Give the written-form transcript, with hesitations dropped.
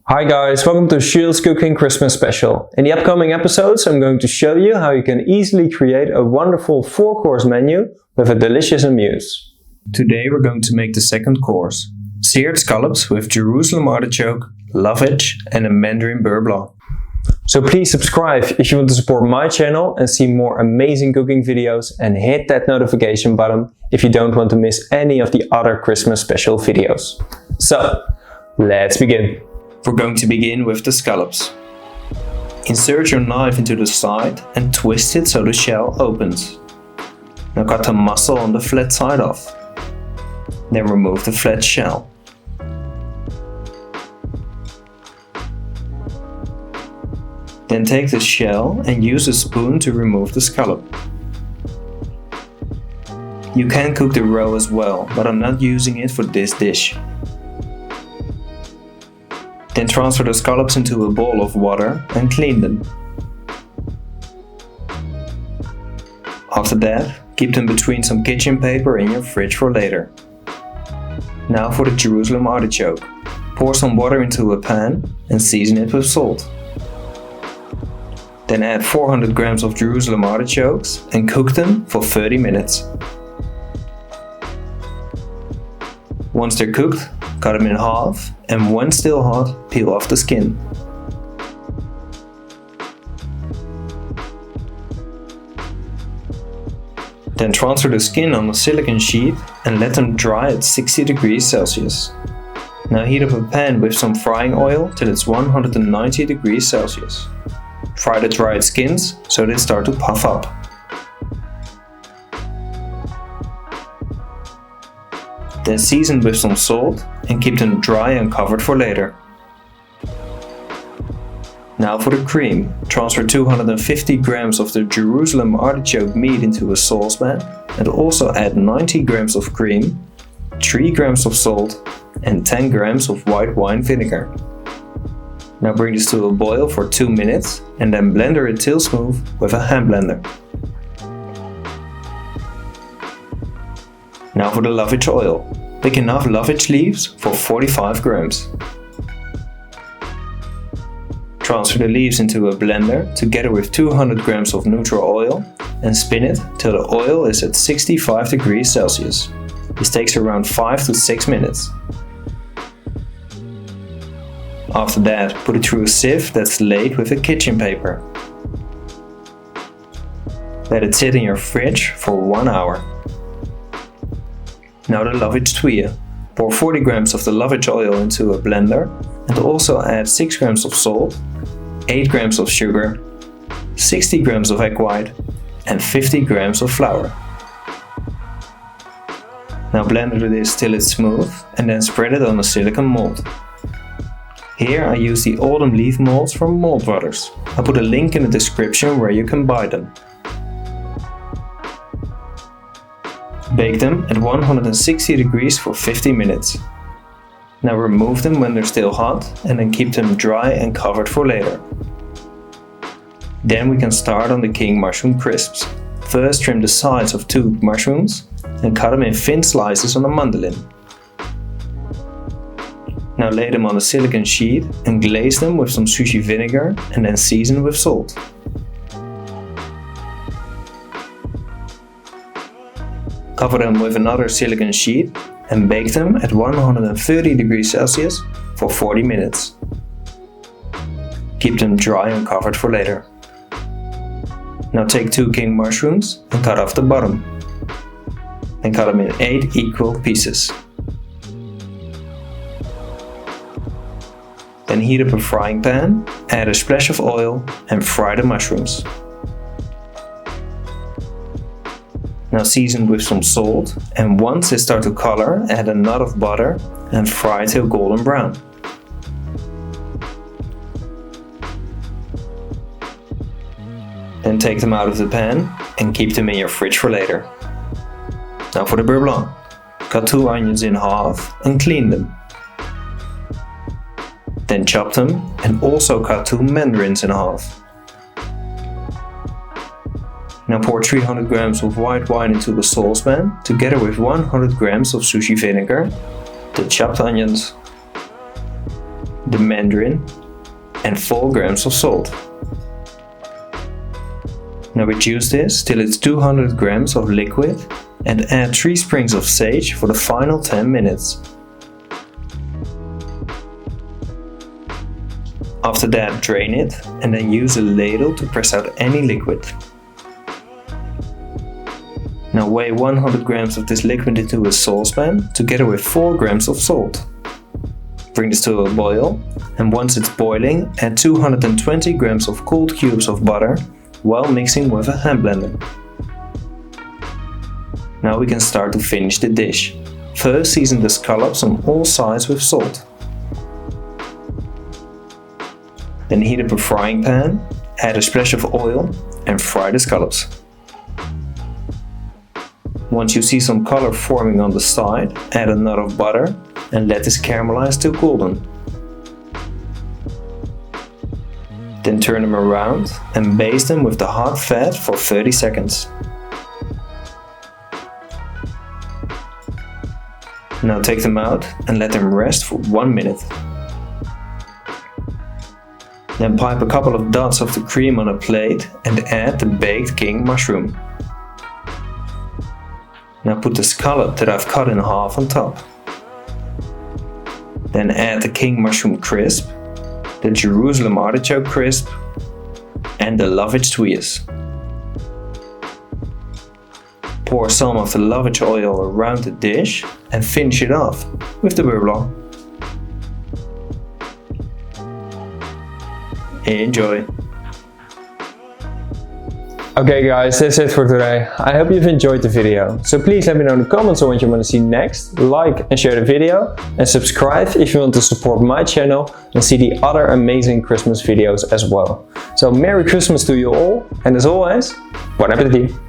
Hi guys, welcome to Shield's Cooking Christmas Special. In the upcoming episodes I'm going to show you how you can easily create a wonderful 4-course menu with a delicious amuse. Today we're going to make the second course. Seared scallops with Jerusalem artichoke, lovage and a mandarin beurre blanc. So please subscribe if you want to support my channel and see more amazing cooking videos, and hit that notification button if you don't want to miss any of the other Christmas special videos. So, let's begin. We're going to begin with the scallops. Insert your knife into the side and twist it so the shell opens. Now cut the muscle on the flat side off. Then remove the flat shell. Then take the shell and use a spoon to remove the scallop. You can cook the roe as well, but I'm not using it for this dish. Then transfer the scallops into a bowl of water and clean them. After that, keep them between some kitchen paper in your fridge for later. Now for the Jerusalem artichoke. Pour some water into a pan and season it with salt. Then add 400 grams of Jerusalem artichokes and cook them for 30 minutes. Once they're cooked, cut them in half, and when still hot, peel off the skin. Then transfer the skin on a silicone sheet and let them dry at 60 degrees Celsius. Now heat up a pan with some frying oil till it's 190 degrees Celsius. Fry the dried skins so they start to puff up. Then season with some salt and keep them dry and covered for later. Now for the cream. Transfer 250 grams of the Jerusalem artichoke meat into a saucepan and also add 90 grams of cream, 3 grams of salt and 10 grams of white wine vinegar. Now bring this to a boil for 2 minutes and then blender it till smooth with a hand blender. Now for the lovage oil. Pick enough lovage leaves for 45 grams. Transfer the leaves into a blender together with 200 grams of neutral oil and spin it till the oil is at 65 degrees Celsius. This takes around 5 to 6 minutes. After that, put it through a sieve that's laid with a kitchen paper. Let it sit in your fridge for 1 hour. Now the lovage tuile. Pour 40 grams of the lovage oil into a blender and also add 6 grams of salt, 8 grams of sugar, 60 grams of egg white and 50 grams of flour. Now blend this till it's smooth and then spread it on a silicone mold. Here I use the autumn leaf molds from Mold Brothers. I'll put a link in the description where you can buy them. Bake them at 160 degrees for 50 minutes. Now remove them when they're still hot and then keep them dry and covered for later. Then we can start on the king mushroom crisps. First trim the sides of 2 mushrooms and cut them in thin slices on a mandolin. Now lay them on a silicone sheet and glaze them with some sushi vinegar and then season with salt. Cover them with another silicone sheet and bake them at 130 degrees Celsius for 40 minutes. Keep them dry and covered for later. Now take 2 king mushrooms and cut off the bottom. And cut them in 8 equal pieces. Then heat up a frying pan, add a splash of oil and fry the mushrooms. Now season with some salt, and once they start to color, add a knot of butter and fry till golden brown. Then take them out of the pan and keep them in your fridge for later. Now for the beurre blanc. Cut 2 onions in half and clean them. Then chop them and also cut 2 mandarins in half. Now pour 300 grams of white wine into the saucepan together with 100 grams of sushi vinegar, the chopped onions, the mandarin and 4 grams of salt. Now reduce this till it's 200 grams of liquid and add 3 sprigs of sage for the final 10 minutes. After that, drain it and then use a ladle to press out any liquid. Now weigh 100 grams of this liquid into a saucepan together with 4 grams of salt. Bring this to a boil, and once it's boiling, add 220 grams of cold cubes of butter while mixing with a hand blender. Now we can start to finish the dish. First, season the scallops on all sides with salt. Then heat up a frying pan, add a splash of oil and fry the scallops. Once you see some color forming on the side, add a nut of butter and let this caramelize till golden. Then turn them around and baste them with the hot fat for 30 seconds. Now take them out and let them rest for 1 minute. Then pipe a couple of dots of the cream on a plate and add the baked king mushroom. Now put the scallop that I've cut in half on top. Then add the king mushroom crisp, the Jerusalem artichoke crisp and the lovage tweers. Pour some of the lovage oil around the dish and finish it off with the beurre. Enjoy! Okay guys, that's it for today. I hope you've enjoyed the video. So please let me know in the comments on what you want to see next. Like and share the video and subscribe if you want to support my channel and see the other amazing Christmas videos as well. So Merry Christmas to you all, and as always, bon appétit!